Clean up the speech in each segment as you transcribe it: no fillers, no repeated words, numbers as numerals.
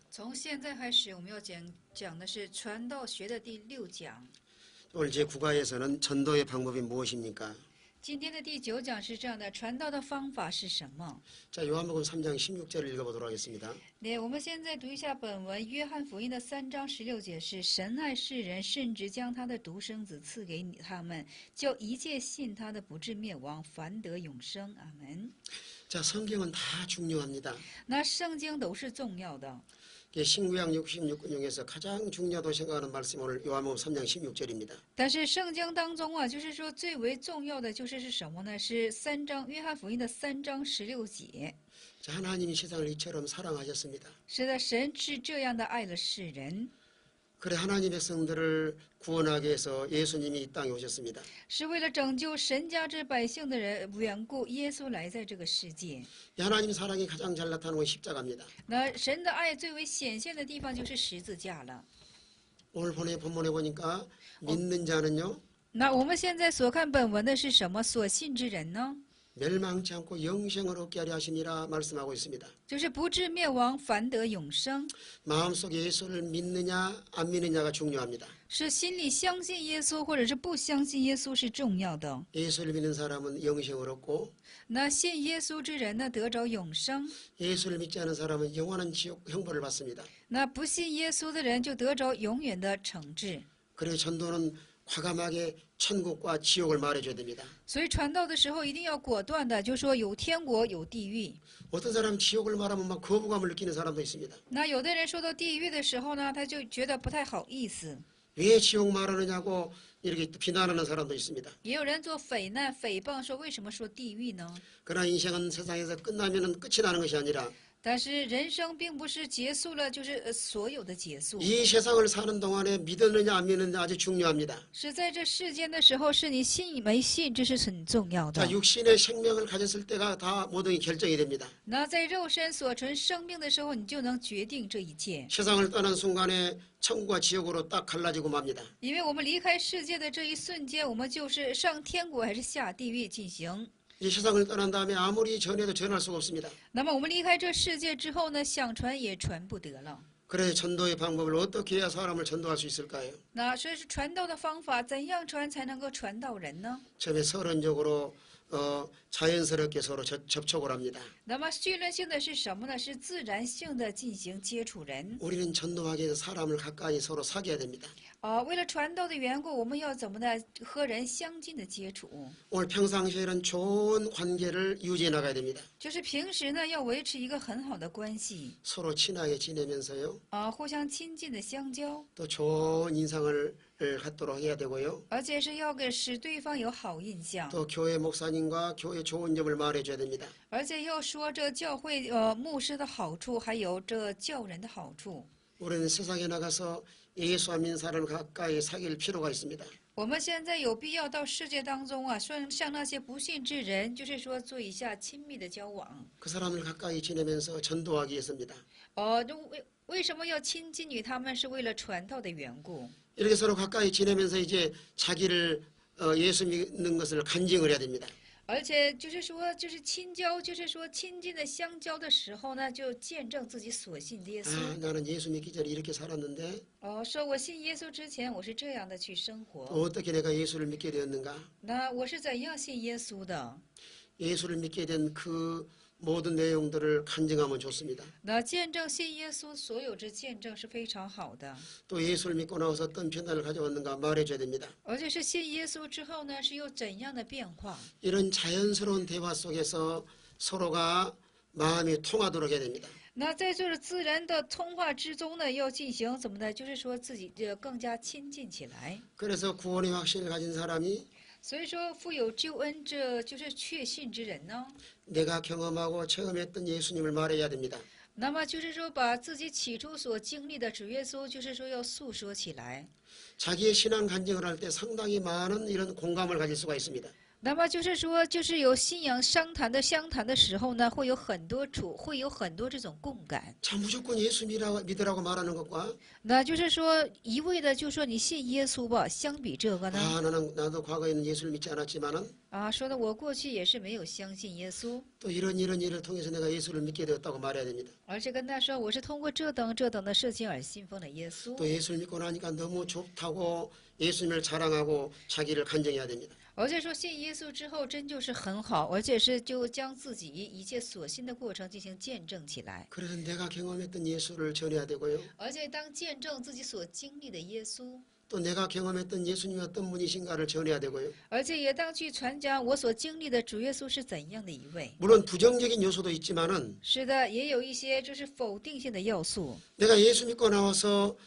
从现在开始，我们要讲的是传道学的第6讲。 오늘 제9과에서는 전도의 방법이 무엇입니까? 今天的第9讲是这样的：传道的方法是什么？ 자, 요한복음 3장 16절을 읽어보도록 하겠습니다. 对，我们现在读一下本文。约翰福音的3章16节是：神爱世人，甚至将他的独生子赐给他们，叫一切信他的不至灭亡，反得永生。阿门。 자, 성경은 다 중요합니다. 那圣经都是重要的。 신구약 66권 중에서 가장 중요하다고 생각하는 말씀이 오늘 요한복음 3장 16절입니다. 但是圣经当中啊，就是说最为重要的是什么呢？是约翰福音的3章16节。 자, 하나님이 세상을 이처럼 사랑하셨습니다. 是的，神是这样的爱了世人。 그래 하나님의 백성들을 구원하기 위해서 예수님이 이 땅에 오셨습니다. 是为了拯救神家之百姓的缘故，耶稣来在这个世界。 하나님 사랑이 가장 잘 나타나는 건 십자가입니다. 那神的爱最为显现的地方就是十字架了。 오늘 본문에 보니까 믿는 자는요. 那我们现在所看本文的是什么？所信之人呢？ 멸망치 않고 영생을 얻게 하려 하심이라 말씀하고 있습니다. 就是不至灭亡，反得永生。 마음속에 예수를 믿느냐 안 믿느냐가 중요합니다. 是心里相信耶稣，或者是不相信耶稣是重要的。 예수를 믿는 사람은 영생을 얻고 那信耶稣之人呢，得着永生； 예수를 믿지 않은 사람은 영원한 지옥 형벌을 받습니다. 那不信耶稣的人就得着永远的惩治。 그래서 전도는 과감하게 천국과 지옥을 말해줘야 됩니다. 所以传道的时候一定要果断的，就说有天国有地狱。 어떤 사람 지옥을 말하면 막 거부감을 느끼는 사람도 있습니다. 那有的人说到地狱的时候呢，他就觉得不太好意思。 왜 지옥 말하느냐고 이렇게 비난하는 사람도 있습니다. 也有人做诽难、诽谤，说为什么说地狱呢？ 그러나 인생은 세상에서 끝나면 끝이 나는 것이 아니라 但是人生并不是结束了，就是所有的结束。 이 세상을 사는 동안에 믿었느냐 안 믿느냐 아주 중요합니다. 是在这世间的时候，是你信没信，这是很重要的 자, 。 육신의 생명을 가졌을 때가 다 모든 게 결정이 됩니다. 那在肉身所存生命的时候，你就能决定这一切。 세상을 떠난 순간에 천국과 지옥으로 딱 갈라지고 맙니다. 因为我们离开世界的这一瞬间，我们就是上天国还是下地狱进行。 이 세상을 떠난 다음에 아무리 전해도 전할 수가 없습니다. 那么我们离开这世界之后呢，想传也传不得了。 그래서 전도의 방법을 어떻게 해야 사람을 전도할 수 있을까요? 那所以是传道的方法，怎样传才能够传到人呢？ 처음에 서론적으로 자연스럽게 서로 접촉을 합니다. 那么绪论性的是什么呢？是自然性的进行接触人。 우리는 전도하기 위해서 사람을 가까이 서로 사귀어야 됩니다. 为了传道的缘故，我们要怎么呢？和人相近的接触。 오늘 평상시에는 좋은 관계를 유지해 나가야 됩니다. 就是平时呢，要维持一个很好的关系， 서로 친하게 지내면서요. 互相亲近的相交， 또 좋은 인상을 갖도록 해야 되고요. 而且是要使对方有好印象， 또 교회 목사님과 교회 좋은 점을 말해줘야 됩니다. 而且要说这教会牧师的好处，还有这教人的好处。 우리는 세상에 나가서 예수 안 믿는 사람을 가까이 사귈 필요가 있습니다. 我们现在有必要到世界当中啊，像那些不信之人，就是说做一下亲密的交往。 그 사람을 가까이 지내면서 전도하기 위해서입니다. 为什么要亲近于他们？是为了传道的缘故。 이렇게 서로 가까이 지내면서 이제 자기를 예수 믿는 것을 간증을 해야 됩니다. 而且就是说，就是亲交，就是说亲近的相交的时候呢，就见证自己所信的耶稣。 아, 나는 예수 믿기 전에 이렇게 살았는데 说我信耶稣之前，我是这样的去生活。 어떻게 내가 예수를 믿게 되었는가? 那我是怎样信耶稣的？ 예수를 믿게 된 그 모든 내용들을 간증하면 좋습니다. 那见证信耶稣所有之见证是非常好的。 또 예수를 믿고 나서 어떤 변화를 가져왔는가 말해줘야 됩니다. 而且是信耶稣之后呢，是有怎样的变化？ 이런 자연스러운 대화 속에서 서로가 마음이 통하도록 해야 됩니다. 那在这自然的通话之中呢，要进行怎么呢？就是说自己更加亲近起来。 그래서 구원의 확신을 가진 사람이 所以说，富有救恩，这就是确信之人呢。 내가 경험하고 체험했던 예수님을 말해야 됩니다. 那么就是说，把自己起初所经历的主耶稣，就是说要诉说起来。 자기의 신앙 간증을 할 때 상당히 많은 이런 공감을 가질 수가 있습니다. 那么就是说，就是有信仰相谈的时候呢，会有很多这种共感。 자, 무조건 예수 믿으라고 말하는 것과 那就是说，一味的就说你信耶稣吧，相比这个呢， 아, 나도 과거에는 예수를 믿지 않았지만은 说的我过去也是没有相信耶稣， 또 이런 일을 통해서 내가 예수를 믿게 되었다고 말해야 됩니다. 而且跟他说我是通过这等的事情而信奉了耶稣。 또 예수를 믿고 나니까 너무 좋다고 예수님을 자랑하고 자기를 간증해야 됩니다. 而且说信耶稣之后真就是很好，而且是就将自己一切所信的过程进行见证起来， 그래서 내가 경험했던 예수를 전해야 되고요. 而且当见证自己所经历的耶稣， 또 내가 경험했던 예수님이 어떤 분이신가를 전해야 되고요. 而且也当去传讲我所经历的主耶稣是怎样的一位。 물론 부정적인 요소도 있지만은 是的，也有一些就是否定性的要素， 내가 예수 믿고 나서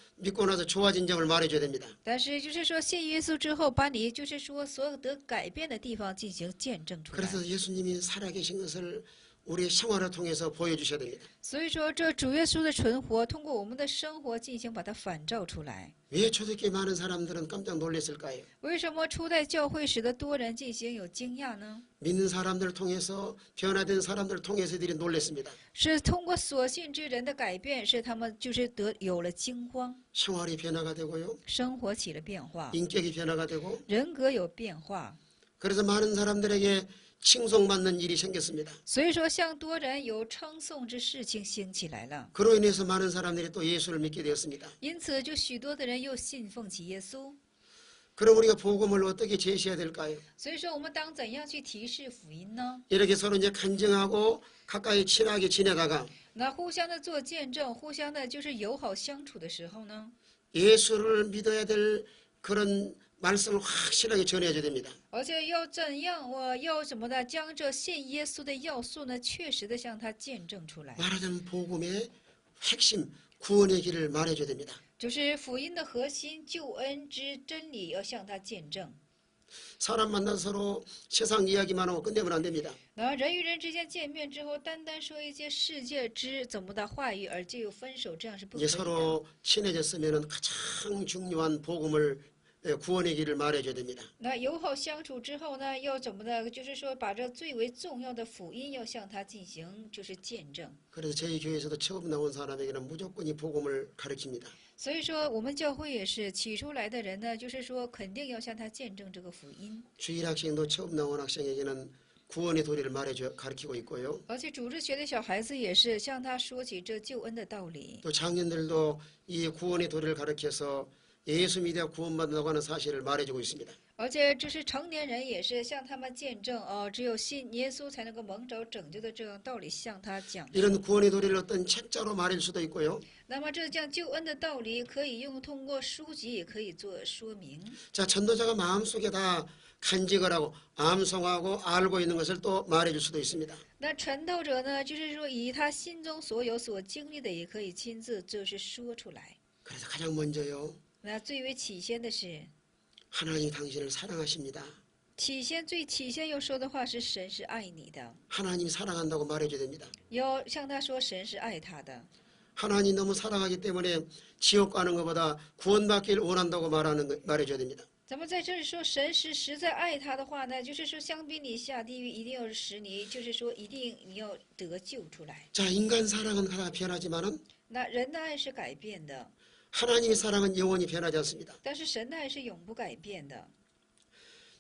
좋아진 점을 말해줘야 됩니다. 但是就是说信耶稣之后，把你就是说所有得改变的地方进行见证出来。 그래서 예수님이 살아계신 것을 우리의 생활을 통해서 보여주셔야 됩니다. 所以说，这主耶稣的存活，通过我们的生活进行把它反照出来。 왜 초대교회 많은 사람들은 깜짝 놀랐을까요? 为什么初代教会使得多人进行有惊讶呢？ 믿는 사람들을 통해서 변화된 사람들을 통해서 들이 놀랐습니다. 是通过所信之人的改变，是他们就是有了惊慌， 생활이 변화가 되고요. 生活起了变化， 인격이 변화가 되고 人格有变化。 그래서 많은 사람들에게 칭송받는 일이 생겼습니다. 所以说，向多人有称颂之事情兴起来了， 그로 인해서 많은 사람들이 또 예수를 믿게 되었습니다. 因此就许多的人又信奉起耶稣。 그럼 우리가 복음을 어떻게 제시해야 될까요? 所以说，我们当怎样去提示福音呢？ 이렇게 서로 이제 간증하고 가까이 친하게 지내다가 那互相的做见证，互相的就是友好相处的时候呢， 예수를 믿어야 될 그런 말씀을 확실하게 전해줘야 됩니다. 而且要怎样，我要什么呢？将这信耶稣的要素呢，确实的向他见证出来， 말하자면 복음의 핵심 구원의 길을 말해줘야 됩니다. 就是福音的核心，救恩之真理，要向他见证。 사람 만나서 서로 세상 이야기만 하고 끝내면 안 됩니다. 然后人与人之间见面之后，单单说一些世界之怎么的话语，而就有分手，这样是不可 이제 以的。 서로 친해졌으면 가장 중요한 복음을 구원의 길을 말해줘야 됩니다. 那友好相处之后呢，要怎么的？就是说，把这最为重要的福音要向他进行，就是见证。 그래서 저희 교회에서도 처음 나온 사람에게는 무조건 이 복음을 가르칩니다. 所以说，我们教会也是起出来的人呢，就是说，肯定要向他见证这个福音。 주일학생도 처음 나온 학생에게는 구원의 도리를 가르치고 있고요. 而且主日学的小孩子也是向他说起这救恩的道理。 또 장년들도 이 구원의 도리를 가르쳐서 예수 믿어 구원받는다고 하는 사실을 말해주고 있습니다. 而且这是成年人也是向他们见证只有信耶稣才能够蒙着拯救的这样道理向他讲。 이런 구원의 도리를 어떤 책자로 말할 수도 있고요. 那么这讲救恩的道理可以通过书籍也可以做说明。 자, 전도자가 마음속에 다 간직을 하고 암송하고 알고 있는 것을 또 말해줄 수도 있습니다. 那传道者呢，就是说以他心中所有所经历的，也可以亲自就是说出来。 그래서 가장 먼저요. 那最为起先的是， 하나님이 당신을 사랑하십니다. 最起先要说的话是神是爱你的， 하나님이 사랑한다고 말해줘야 됩니다. 要向他说神是爱他的。 하나님 너무 사랑하기 때문에 지옥 가는 것보다 구원받기를 원한다고 말해줘야 됩니다. 咱们在这里说神是实在爱他的话呢，就是说相比你下地狱，一定要使你，就是说一定你要得救出来。 자, 인간 사랑은 하나 변하지만은 那人的爱是改变的， 하나님의 사랑은 영원히 변하지 않습니다. 但是神的爱是永不改变的。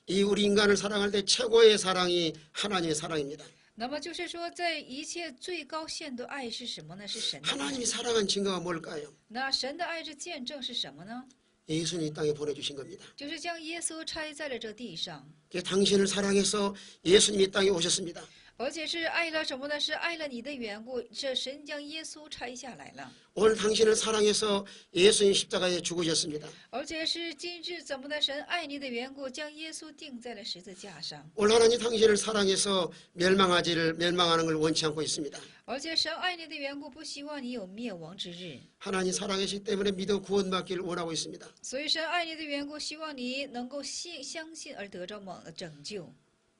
이 우리 인간을 사랑할 때 최고의 사랑이 하나님의 사랑입니다. 那么就是说，在一切最高限度爱是什么呢？是神的爱。 하나님이 사랑한 증거가 뭘까요? 那神的爱之见证是什么呢？ 예수님이 이 땅에 보내주신 겁니다. 就是将耶稣差在了这地上， 당신을 사랑해서 예수님이 이 땅에 오셨습니다. 而且是爱了什么呢？是爱了你的缘故，这神将耶稣差下来了。 오늘 당신을 사랑해서 예수님 십자가에 죽으셨습니다. 而且是今日怎么的？神爱你的缘故，将耶稣钉在了十字架上。 오늘 하나님 당신을 사랑해서 멸망하는 걸 원치 않고 있습니다. 而且神爱你的缘故，不希望你有灭亡之日。 하나님 사랑하시기 때문에 믿어 구원받기를 원하고 있습니다. 所以神爱你的缘故，希望你能够相信而得着拯救。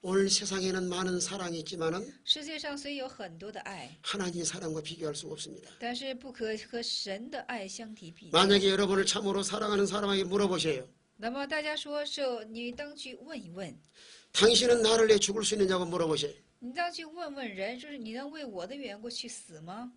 오늘 세상에는 많은 사랑이 있지만은 世界上虽有很多的爱， 하나님의 사랑과 비교할 수가 없습니다. 但是不可和神的爱相提并论。 만약에 여러분을 참으로 사랑하는 사람에게 물어보세요. 那么大家说是你当去问一问， 당신은 나를 위해 죽을 수 있느냐고 물어보세요. 你当去问问人，就是你能为我的缘故去死吗？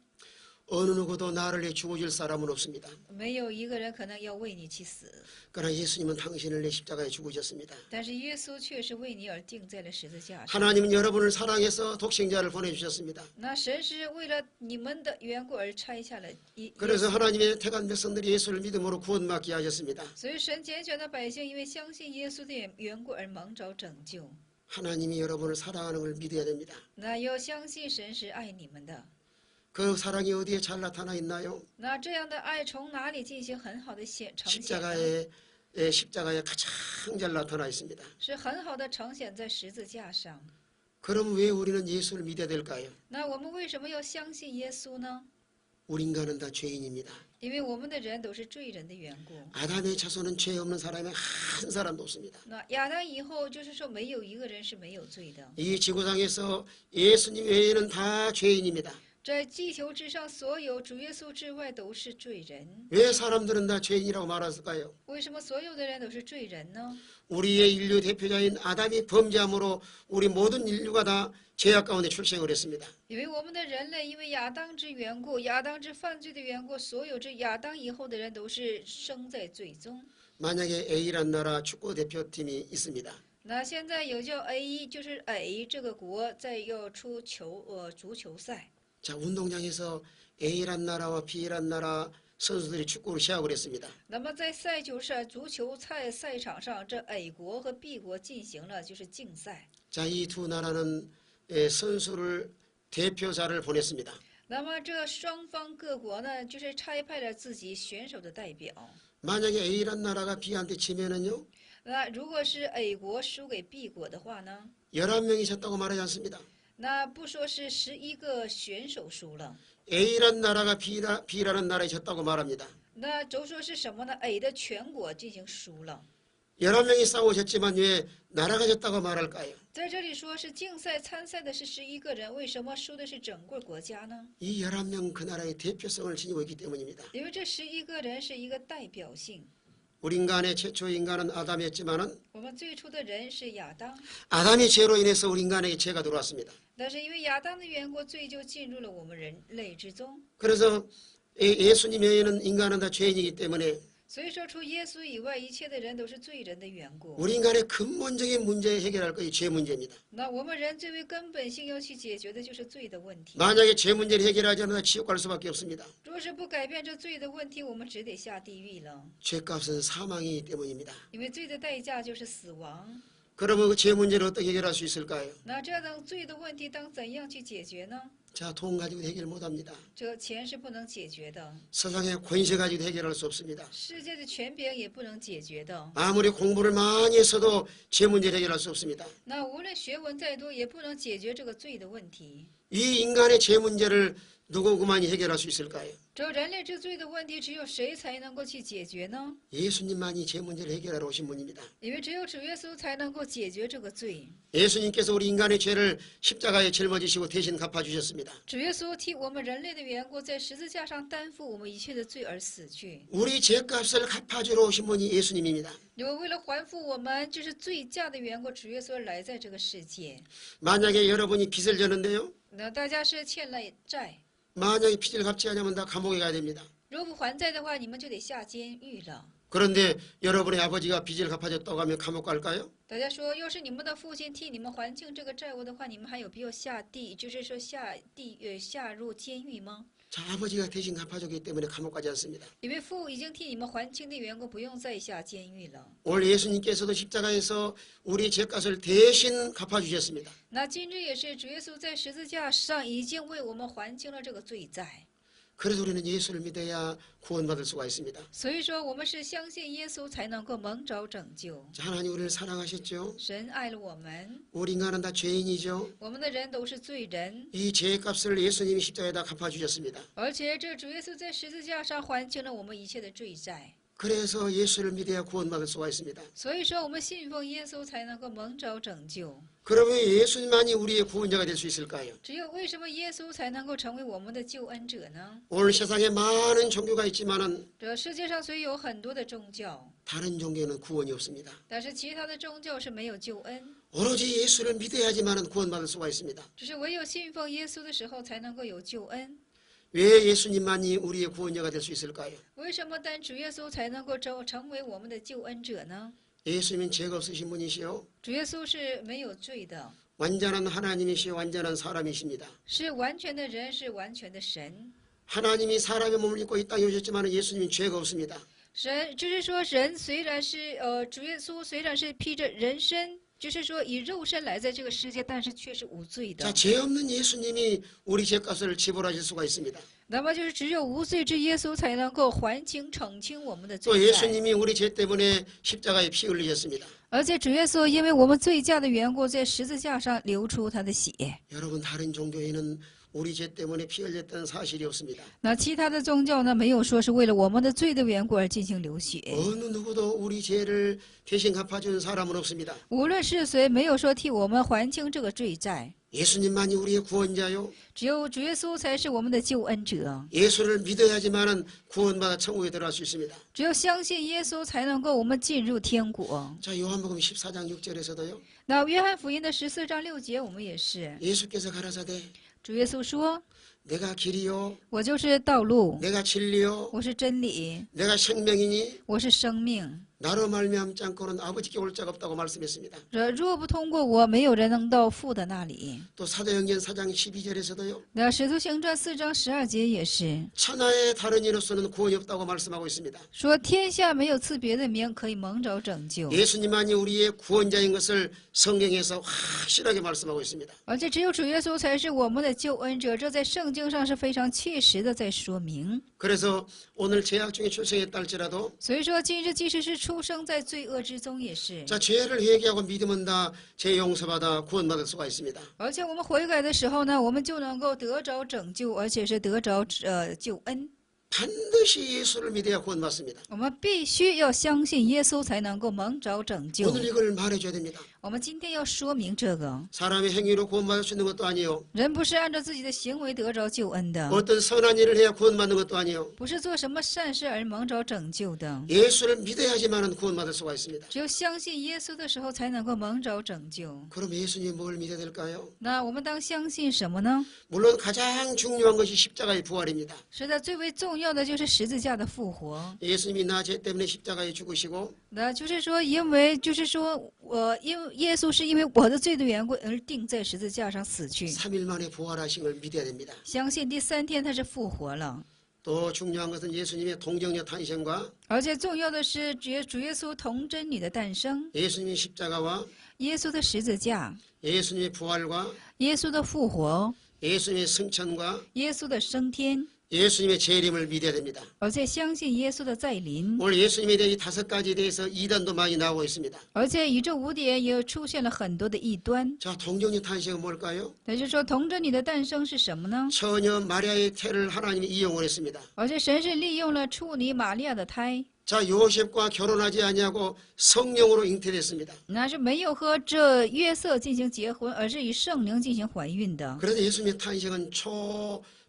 어느 누구도 나를 위해 죽어줄 사람은 없습니다. 没有一个人可能要为你去死， 그러나 예수님은 당신을 위해 십자가에 죽으셨습니다. 但是耶稣却是为你而钉在了十字架上。 하나님은 여러분을 사랑해서 독생자를 보내주셨습니다. 那神是为了你们的缘故而拆下了耶 그래서 稣， 하나님의 택한 백성들이 예수를 믿음으로 구원받게 하셨습니다. 所以神拣选的百姓因为相信耶稣的缘故而蒙着拯救。 하나님이 여러분을 사랑하는 걸 믿어야 됩니다. 那要相信神是爱你们的。 그 사랑이 어디에 잘 나타나 있나요? 那这样的爱从哪里进行很好的呈现呢？ 십자가에 가장 잘 나타나 있습니다. 是很好的呈现在十字架上。 그럼 왜 우리는 예수를 믿어야 될까요? 那我们为什么要相信耶稣呢？ 우리 인간은 다 죄인입니다. 因为我们的人都是罪人的缘故。 아담의 자손은 죄 없는 사람이 한 사람도 없습니다. 那亚当以后就是说没有一个人是没有罪的。 이 지구상에서 예수님 외에는 다 죄인입니다. 在地球之上，所有主耶稣之外都是罪人。 왜 사람들은 다 죄인이라고 말했을까요? 为什么所有的人都是罪人呢？ 우리의 인류 대표자인 아담이 범죄함으로 우리 모든 인류가 다 죄악 가운데 출생을 했습니다. 因为我们的人类因为亚当之缘故，亚当之犯罪的缘故，所有这亚当以后的人都是生在罪中。 만약에 A란 나라 축구 대표팀이 있습니다. 那现在有叫 A， 就是 A 这个国在要出足球赛。 자, 운동장에서 A란 나라와 B란 나라 선수들이 축구를 시합을 했습니다. 那么在赛球上，足球赛场上，这 A 国和 B 国进行了就是竞赛。 자, 이 두 나라는 선수를 대표자를 보냈습니다. 那么这双方各国呢，就是差派了自己选手的代表。 만약에 A란 나라가 B한테 지면은요, 那如果是 A 国输给 B 国的话呢， 11명이 졌다고 말하지 않습니다. 那不说是11个选手输了， A란 나라가 B라는 나라에 졌다고 말합니다. 那就说是什么呢 ？A 的全国进行输了。 11명이 싸우셨지만 왜 나라가 졌다고 말할까요? 在这里说是竞赛参赛的是11个人，为什么输的是整个国家呢？ 이 11명 그 나라의 대표성을 지니고 있기 때문입니다. 因为这11个人是一个代表性。 우리 인간의 최초 인간은 아담이었지만은 我们最初的人是亚当， 아담의 죄로 인해서 우리 인간에게 죄가 들어왔습니다. 但是因为亚当的缘故，罪就进入了我们人类之中。 그래서 예수님 외에는 인간은 다 죄인이기 때문에 所以说，除耶稣以外，一切的人都是罪人的缘故。 우리 인간의 근본적인 문제 해결할 것이 죄 문제입니다. 那我们人最为根本性要去解决的就是罪的问题。 만약에 죄 문제를 해결하지 않으면 지옥 갈 수밖에 없습니다. 若是不改变这罪的问题，我们只得下地狱了。 죄값은 사망이기 때문입니다. 因为罪的代价就是死亡。 그러면 그 죄 문제를 어떻게 해결할 수 있을까요? 那这等罪的问题当怎样去解决呢？ 자, 돈 가지고 해결 못합니다. 这钱是不能解决的， 세상의 권세 가지고 해결할 수 없습니다. 世界的权柄也不能解决的。 아무리 공부를 많이 했어도 죄 문제를 해결할 수 없습니다. 那无论学问再多，也不能解决这个罪的问题。 이 인간의 죄 문제를 누구만이 해결할 수 있을까요? 这人类之罪的问题，只有谁才能够去解决呢？ 예수님만이 죄 문제를 해결하러 오신 분입니다. 因为只有主耶稣才能够解决这个罪。 예수님께서 우리 인간의 죄를 십자가에 짊어지시고 대신 갚아주셨습니다. 主耶稣替我们人类的缘故，在十字架上担负我们一切的罪而死去。 우리 죄값을 갚아주러 오신 분이 예수님입니다. 因为为了还复我们这是罪价的缘故，主耶稣来在这个世界。 만약에 여러분이 빚을 졌는데요. 那大家是欠了债， 만약에 빚을 갚지 않으면 다 감옥에 가야 됩니다. 如果不还债的话，你们就得下监狱了。 그런데 여러분의 아버지가 빚을 갚아줬다고 하면 감옥 갈까요? 大家说，要是你们的父亲替你们还清这个债务的话，你们还有必要就是说下入监狱吗？ 자, 아버지가 대신 갚아줬기 때문에 감옥 가지 않습니다. 因为父已经替你们还清的缘故，不用再下监狱了。 오늘 예수님께서도 십자가에서 우리 죄값을 대신 갚아주셨습니다. 那今日也是主耶稣在十字架上已经为我们还清了这个罪债。 그래서 우리는 예수를 믿어야 구원받을 수가 있습니다. 所以说，我们是相信耶稣才能够蒙着拯救。 자, 하나님 우리를 사랑하셨죠? 神爱了我们， 우리 인간은 다 죄인이죠? 我们的人都是罪人， 이 죄값을 예수님이 십자가에다 갚아주셨습니다. 而且这主耶稣在十字架上还清了我们一切的罪债。 그래서 예수를 믿어야 구원받을 수가 있습니다. 所以说，我们信奉耶稣才能够蒙着拯救。 그러면 예수님만이 우리의 구원자가 될 수 있을까요? 只有为什么耶稣才能够成为我们的救恩者呢？ 오늘 세상에 많은 종교가 있지만은 这世界上虽有很多的宗教， 다른 종교에는 구원이 없습니다. 但是其他的宗教是没有救恩， 오로지 예수를 믿어야지만 구원받을 수가 있습니다. 只是唯有信奉耶稣的时候才能够有救恩。 왜 예수님만이 우리의 구원자가 될 수 있을까요? 为什么单主耶稣才能够成为我们的救恩者呢？ 예수님은 죄가 없으신 분이시요 主耶稣是没有罪的， 완전한 하나님이시요 완전한 사람이십니다. 是完全的人，是完全的神。 하나님이 사람의 몸을 입고 이 땅에 오셨지만 예수님은 죄가 없습니다. 神就是说，人虽然是主耶稣虽然是披着人身，就是说以肉身来在这个世界，但是却是无罪的。 자, 죄 없는 예수님이 우리 죄값을 지불하실 수가 있습니다. 那么就是只有无罪之耶稣才能够还清澄清我们的 또 罪债。 예수님이 우리 죄 때문에 십자가에 피 흘리셨습니다. 而且主耶稣因为我们罪驾的缘故，在十字架上流出他的血。 여러분 다른 종교에는 우리 죄 때문에 피 흘렸다는 사실이 없습니다. 那其他的宗教呢，没有说是为了我们的罪的缘故而进行流血。 어느 누구도 우리 죄를 대신 갚아준 사람은 없습니다. 无论是谁，没有说替我们还清这个罪债。 예수님만이 우리의 구원자요. 只有主耶稣才是我们的救恩者。 예수를 믿어야지만은 구원받아 천국에 들어갈 수 있습니다. 只有相信耶稣，才能够我们进入天国。 자, 요한복음 14장 6절에서도요. 那约翰福音的14章6节，我们也是。 예수께서 가라사대 主耶稣说 내가 길이요 ：“我就是道路， 내가 진리요 我是真理， 내가 생명이니 我是生命。 나로 말미암지 않고는 아버지께 올 자가 없다고 말씀했습니다. 若不通过我，没有人能到父的那里。” 또 사도행전 4장 12절에서도요. 那使徒行传4章12节也是 천하의 다른 이로서는 구원이 없다고 말씀하고 있습니다. 说：“天下没有赐别的名可以蒙着拯救， 예수님만이 우리의 구원자인 것을 성경에서 확실하게 말씀하고 있습니다. 而且只有主耶稣才是我们的救恩者。”这在圣经上是非常切实的在说明。 그래서 오늘 죄악 중에 출생했다 할지라도 所以说，今日即使是出生在罪恶之中，也是。 자, 죄를 회개하고 믿으면 다 죄 용서받아 구원받을 수가 있습니다. 而且我们悔改的时候呢，我们就能够得着拯救，而且是得着救恩。 반드시 예수를 믿어야 구원받습니다. 我们必须要相信耶稣，才能够蒙着拯救。 오늘 이걸 말해줘야 됩니다. 我们今天要说明这个， 사람의 행위로 구원받을 수 있는 것도 아니요. 人不是按照自己的行为得着救恩的， 어떤 선한 일을 해야 구원받는 것도 아니요. 不是做什么善事而蒙着拯救的。 예수를 믿어야지만 구원받을 수가 있습니다. 只有相信耶稣的时候，才能够蒙着拯救。 그럼 예수님이 뭘 믿어야 될까요? 那我们当相信什么呢？ 물론 가장 중요한 것이 십자가의 부활입니다. 是的，最为重要的就是十字架的复活。 예수님이 나 죄 때문에 십자가에 죽으시고 那就是说，因为耶稣是因为我的罪的缘故而钉在十字架上死去。 3일 만에 부활하신 걸 믿어야 됩니다. 相信第3天他是复活了。 또 중요한 것은 예수님의 동정녀 탄생과 而且重要的是主耶稣童真女的诞生， 예수님의 십자가와 耶稣的十字架， 예수님의 부활과 耶稣的复活， 예수님의 승천과 耶稣的升天， 예수님의 재림을 믿어야 됩니다. 而且相信耶稣的再临。 오늘 예수님에 대해 이 5가지에 대해서 이단도 많이 나오고 있습니다. 而且宇宙5点也出现了很多的异端。 자, 동정녀 탄생은 뭘까요? 也就是说，童真女的诞生是什么呢？ 처녀 마리아의 태를 하나님이 이용을 했습니다. 而且神是利用了处女玛利亚的胎， 자, 요셉과 결혼하지 아니하고 성령으로 잉태됐습니다. 那是没有和这约瑟进行结婚，而是以圣灵进行怀孕的。 그래서 예수님의 탄생은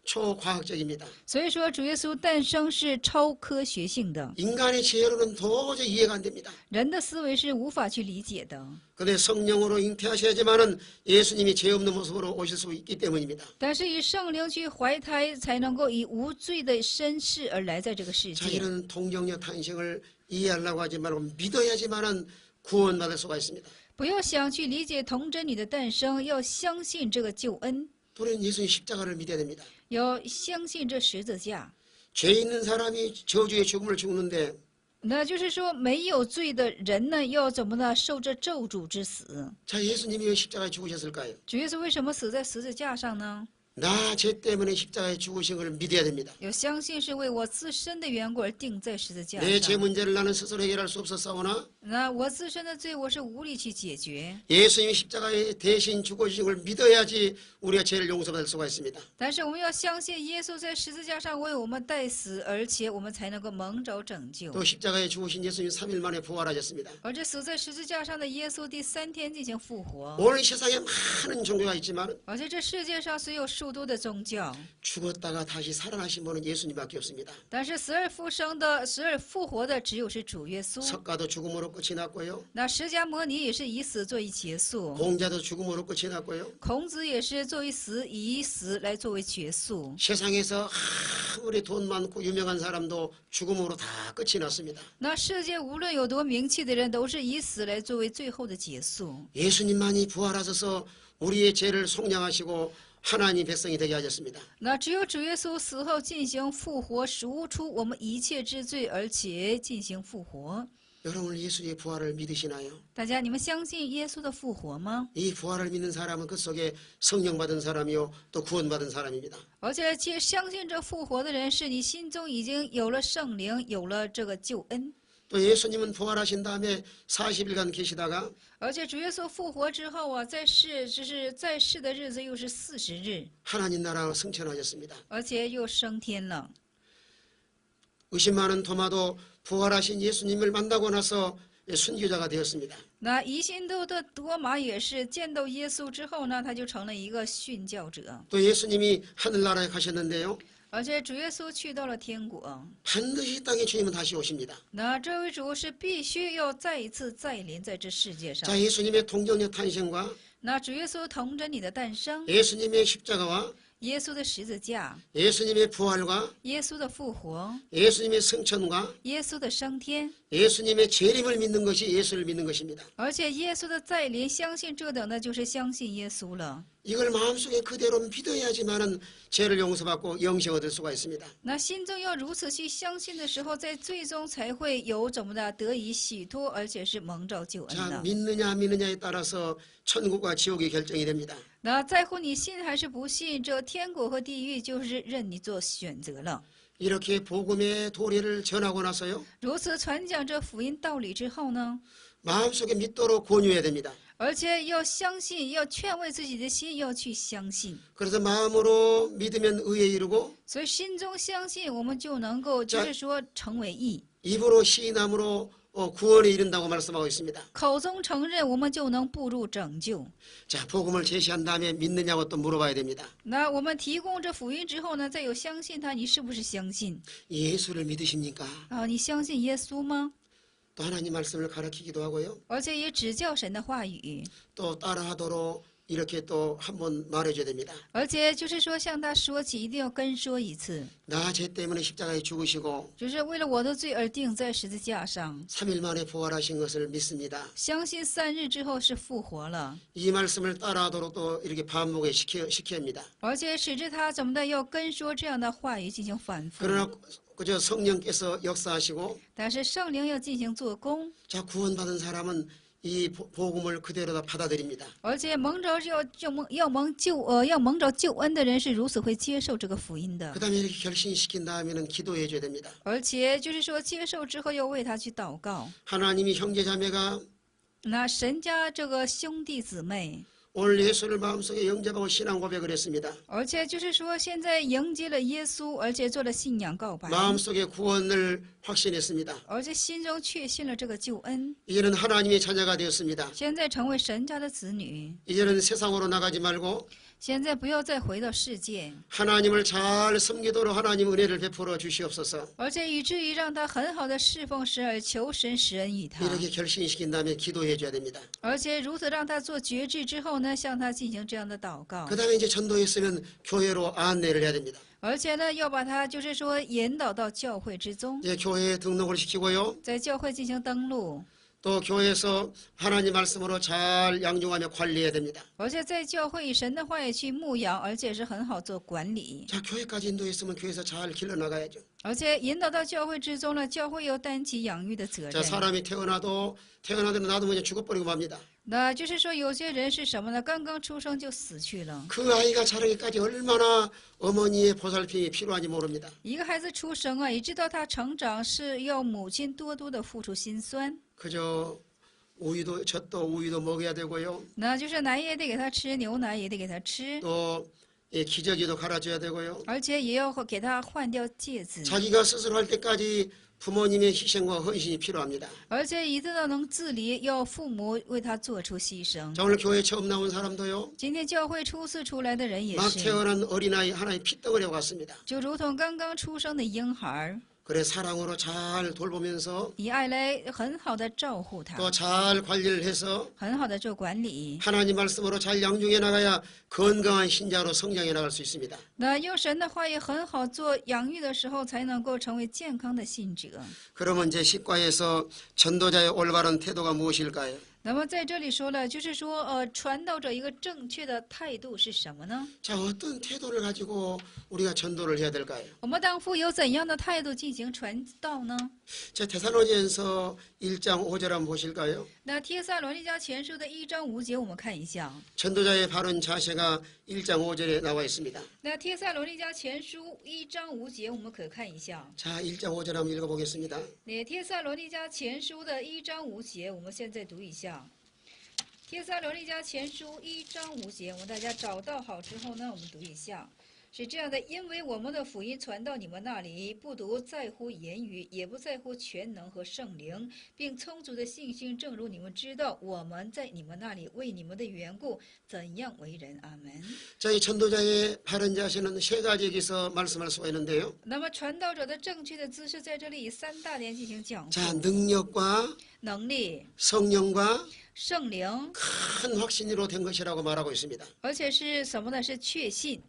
초과학적입니다. 所以说，主耶稣诞生是超科学性的， 인간의 지혜로는 도저히 이해가 안 됩니다. 人的思维是无法去理解的。 그런데 성령으로 잉태하셔야지만은 예수님이 죄 없는 모습으로 오실 수 있기 때문입니다. 但是以圣灵去怀胎，才能够以无罪的身世而来在这个世 자, 界。 이런 동정녀 탄생을 이해하려고 하지 말고 믿어야지만은 구원받을 수가 있습니다. 不要想去理解童真女的诞生，要相信这个救恩， 우리는 예수님 십자가를 믿어야 됩니다. 要相信这十字架。 죄 있는 사람이 저주의 죽음을 죽는데 那就是说，没有罪的人呢，要怎么呢？受这咒诅之死。 자, 예수님이 왜 십자가에 죽으셨을까요? 主耶稣为什么死在十字架上呢？ 나 죄 때문에 십자가에 죽으신 걸 믿어야 됩니다. 有相信是为我自身的缘故而钉在十字架 내 죄 上。 문제를 나는 스스로 해결할 수 없었사오나 那我自身的罪，我是无力去解决。 예수님이 십자가에 대신 죽으신 걸 믿어야지 우리가 죄를 용서받을 수가 있습니다. 但是我们要相信耶稣在十字架上为我们代死，而且我们才能够蒙着拯救。 또 십자가에 죽으신 예수님 3일 만에 부활하셨습니다. 而这死在十字架上的耶稣第3天进行复活。 오늘 이 세상에 많은 종교가 있지만 而且这世界上虽有数多的宗教， 죽었다가 다시 살아나신 분은 예수님밖에 없습니다. 但是死而复活的只有是主耶稣。 석가도 죽음으로 끝이 났고요. 那释迦牟尼也是以死作为结束， 공자도 죽음으로 끝이 났고요. 孔子也是作为死，以死来作为结束。 세상에서 아무리 돈 많고 유명한 사람도 죽음으로 다 끝이 났습니다. 那世界无论有多名气的人，都是以死来作为最后的结束。 예수님만이 부활하셔서 우리의 죄를 속량하시고 하나님 백성이 되게 하셨습니다. 那只有主耶稣死后进行复活，赎出我们一切之罪，而且进行复活。 여러분 예수의 부활을 믿으시나요? 大家，你们相信耶稣的复活吗？ 이 부활을 믿는 사람은 그 속에 성령 받은 사람이요 또 구원받은 사람입니다. 而且相信这复活的人，是你心中已经有了圣灵，有了这个救恩。 또 예수님은 부활하신 다음에 40일간 계시다가 而且主耶稣复活之后啊，在世的日子又是40日， 하나님 나라로 승천하셨습니다. 而且又升天了。 의심 많은 토마도 부활하신 예수님을 만나고 나서 순교자가 되었습니다. 那疑心多的多马也是见到耶稣之后呢，他就成了一个殉教者。 또 예수님이 하늘나라에 가셨는데요. 而且主耶稣去到了天国， 반드시 이 땅에 주님은 다시 오십니다. 那这位主是必须要再一次再临在这世界上。 자, 예수님의 동정녀 탄생과 那主耶稣同着你的诞生， 예수님의 십자가와 耶稣的十字架， 예수님의 부활과 耶稣的复活， 예수님의 승천과 耶稣的升天， 예수님의 재림을 믿는 것이 예수를 믿는 것입니다. 而且耶稣的再临，相信这等的就是相信耶稣了。 이걸 마음속에 그대로 믿어야지만은 죄를 용서받고 영생 얻을 수가 있습니다. 那心中要如此去相信的时候，在最终才会有怎么的得以洗脱，而且是蒙召救恩 자, 的。 믿느냐 안 믿느냐에 따라서 천국과 지옥이 결정이 됩니다. 那在乎你信还是不信，这天国和地狱就是任你做选择了。 이렇게 복음의 도리를 전하고 나서요. 如此传讲这福音道理之后呢， 마음속에 믿도록 권유해야 됩니다. 而且要相信，要劝慰自己的心，要去相信。 그래서 마음으로 믿으면 의에 이르고 所以心中相信，我们就能够就是说成为义； 입으로 시인함으로 구원에 이른다고 말씀하고 있습니다. 口中承认，我们就能步入拯救。 자, 복음을 제시한 다음에 믿느냐고 또 물어봐야 됩니다. 那我们提供这福音之后呢，再有相信他，你是不是相信？ 예수를 믿으십니까? 啊，你相信耶稣吗？ 또 하나님 말씀을 가르치기도 하고요. 而且也指教神的话语， 또 따라하도록 이렇게 또 한번 말해줘야 됩니다. 而且就是说向他说起，一定要跟说一次， 나 죄 때문에 십자가에 죽으시고 就是为了我的罪而钉在十字架上。 3일 만에 부활하신 것을 믿습니다. 相信3日之后是复活了， 이 말씀을 따라하도록 또 이렇게 반복에 시켜야 합니다. 而且使之他怎么的要跟说这样的话语进行反复。 그러나 그저 성령께서 역사하시고 但是圣灵要进行做工， 자, 구원받은 사람은 이 복음을 그대로 다 받아들입니다. 而且蒙着要蒙着救恩的人是如此会接受这个福音的， 그다음에 이렇게 결신시킨 다음에는 기도해 줘야 됩니다. 而且就是说接受之后要为他去祷告。 하나님이 형제자매가 那神家这个兄弟姊妹， 오늘 예수를 마음속에 영접하고 신앙 고백을 했습니다. 而且就是说现在迎接了耶稣，而且做了信仰告白， 마음속에 구원을 확신했습니다. 而且心中确信了这个救恩， 이제는 하나님의 자녀가 되었습니다. 现在成为神家的子女。 이제는 세상으로 나가지 말고 现在不要再回到世界， 하나님을 잘 섬기도록 하나님 은혜를 베풀어 주시옵소서. 而且以至于让他很好的侍奉神，而求神施恩于他， 이렇게 결신시킨 다음에 기도해 줘야 됩니다. 而且如此让他做决志之后呢，向他进行这样的祷告， 그다음에 이제 전도했으면 교회로 안내를 해야 됩니다. 而且呢要把他就是说引导到教会之中， 이제 교회에 등록을 시키고요. 在教会进行登录， 또 교회에서 하나님 말씀으로 잘 양육하며 관리해야 됩니다. 而且在教会以神的话语去牧养，而且是很好做管理， 자, 교회까지 인도했으면 교회에서 잘 길러나가야죠. 而且引导到教会之中了，教会要担起养育的责 자, 任。 사람이 태어나도 놔두면 죽어버리고 맙니다. 那就是说有些人是什么呢？刚刚出生就死去了。 그 아이가 자라기까지 얼마나 어머니의 보살핌이 필요한지 모릅니다. 一个孩子出生啊，也知道他成长是要母亲多多的付出辛酸， 그저 젖도 우유도 먹여야 되고요. 那就是奶也得给他吃，牛奶也得给他吃， 또 기저귀도 갈아줘야 되고요. 而且也要给他换掉戒指。 자기가 스스로 할 때까지 부모님의 희생과 헌신이 필요합니다. 而且一定要能自理，要父母为他做出牺牲。 자, 오늘 교회 처음 나온 사람도요. 今天教会初次出来的人也 막 是， 태어난 어린아이 하나의 핏덩어리와 같습니다. 就如同刚刚出生的婴孩， 그래 사랑으로 잘 돌보면서 以爱来很好的照顾他， 또 잘 관리를 해서 很好的做管理。 하나님 말씀으로 잘 양육해 나가야 건강한 신자로 성장해 나갈 수 있습니다. 那用神的话也很好做养育的时候，才能够成为健康的信者。 그러면 이제 10과에서 전도자의 올바른 태도가 무엇일까요? 那么在这里说了，就是说，传道者一个正确的态度是什么呢？ 자, 어떤 태도를 가지고 우리가 전도를 해야 될까요? 我们当父有怎样的态度进行传道呢？ 자, 데살로니전서 1장 5절 한번 보실까요? 那帖撒罗尼迦前书的1章5节，我们看一下。 전도자의 바른 자세가 1장 5절에 나와 있습니다. 那帖撒罗尼迦前书1章5节，我们可看一下。 자, 1장 5절 한번 읽어보겠습니다. 那帖撒罗尼迦前书的1章5节，我们现在读一下。帖撒罗尼迦前书1章5节，我们大家找到好之后呢，我们读一下。是这样的，因为我们的福音传到你们那里，不独在乎言语，也不在乎全能和圣灵，并充足的信心，正如你们知道，我们在你们那里为你们的缘故怎样为人。阿门。 자, 이 전도자의 바른 자세는 세 가지 여기서 말씀할 수가 있는데요. 那么传道者的正确的姿势在这里以3大点进行讲述： 자, 능력과 能力、 성령과 圣灵， 큰 확신으로 된 것이라고 말하고 있습니다. 而且是什么呢？是确信。